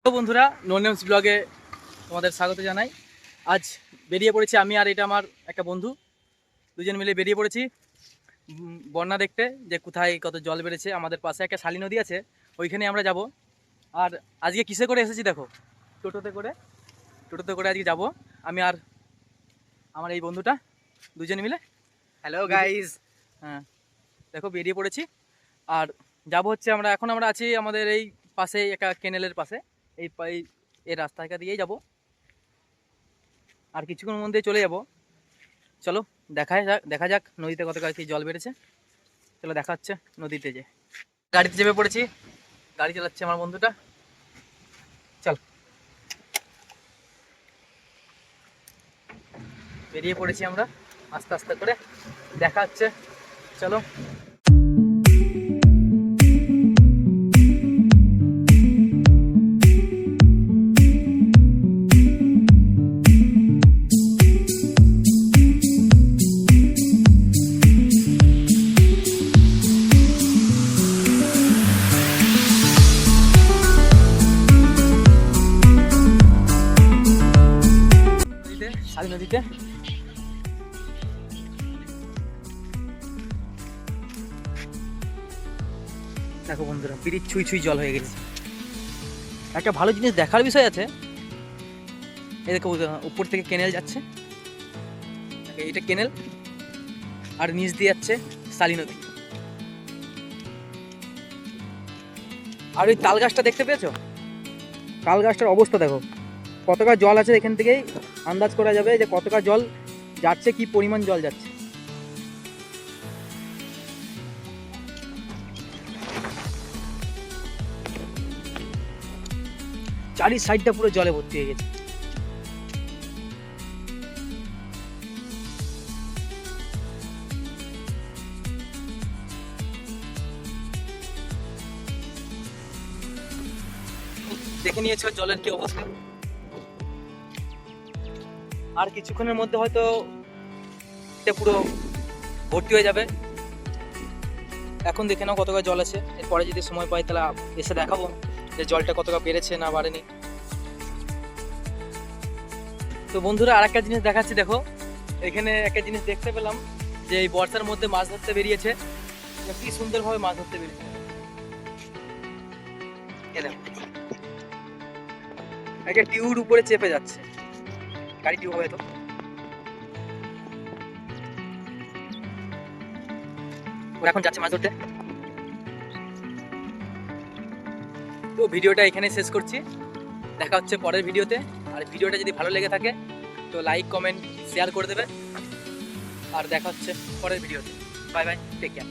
তো বন্ধুরা, no names ব্লগে তোমাদের স্বাগত জানাই। আজ বেরিয়ে পড়েছি আমি আর এটা আমার একটা বন্ধু, দুজন মিলে বেরিয়ে পড়েছি বন্যা দেখতে, যে কোথায় কত জল বেড়েছে। আমাদের পাশে একটা শালী নদী আছে, ওইখানে আমরা যাব। আর আজকে কিসে করে এসেছি দেখো, টোটোতে করে আজকে যাব আমি আর আমার এই বন্ধুটা, দুজন মিলে। Hello guys. হ্যাঁ, দেখো বেরিয়ে পড়েছি। আর যাব হচ্ছে আমরা আছি আমাদের এই পাশে একটা কেনেলের পাশে, এই রাস্তাটা দিয়েই যাব। আর কিছুক্ষণের মধ্যে চলে যাব। চলো দেখা যাক নদীতে কত কি জল বেড়েছে। চলো দেখা হচ্ছে নদীতে। যে গাড়িতে চেপে পড়েছি, গাড়ি চালাচ্ছে আমার বন্ধুটা। চল বেরিয়ে পড়েছি আমরা আস্তে আস্তে করে, দেখা হচ্ছে। চলো শালী নদীতে। দেখো বন্ধুরা, ব্রিজ ছুঁই ছুঁই জল হয়ে গেছে। একটা ভালো জিনিস দেখার বিষয় আছে, এই দেখো উপর থেকে কেনেল যাচ্ছে, এটা কেনেল, আর নিচ দিয়ে যাচ্ছে শালী নদী। আর ওই তাল গাছটা দেখতে পেয়েছো? তাল গাছটার অবস্থা দেখো, কতটা জল আছে। এখান থেকেই আন্দাজ করা যাবে যে কতটা জল যাচ্ছে, কি পরিমাণ জল যাচ্ছে। চারি সাইডটা পুরো জলে ভর্তি হয়ে গেছে। দেখে নিয়েছো জলের কি অবস্থা। আর কিছুক্ষণের মধ্যে হয়তো এটা পুরো ভর্তি হয়ে যাবে। এখন দেখে নাও কতটা জল আছে, এরপরে যদি সময় পাই তাহলে এসে দেখাবো যে জলটা কতটা বেড়েছে না বাড়েনি। তো বন্ধুরা, আর একটা জিনিস দেখাচ্ছি। দেখো এখানে একটা জিনিস দেখতে পেলাম, যে এই বর্ষার মধ্যে মাছ ধরতে বেরিয়েছে, কি সুন্দরভাবে মাছ ধরতে বেরিয়েছে। একটা টিউর উপরে চেপে যাচ্ছে, গাড়ি টিউব হবে তো। এখন যাচ্ছে মাছ ধরতে। তো ভিডিওটা এখানে শেষ করছি, দেখা হচ্ছে পরের ভিডিওতে। আর ভিডিওটা যদি ভালো লেগে থাকে তো লাইক কমেন্ট শেয়ার করে দেবে। আর দেখা হচ্ছে পরের ভিডিওতে। Bye bye, take care.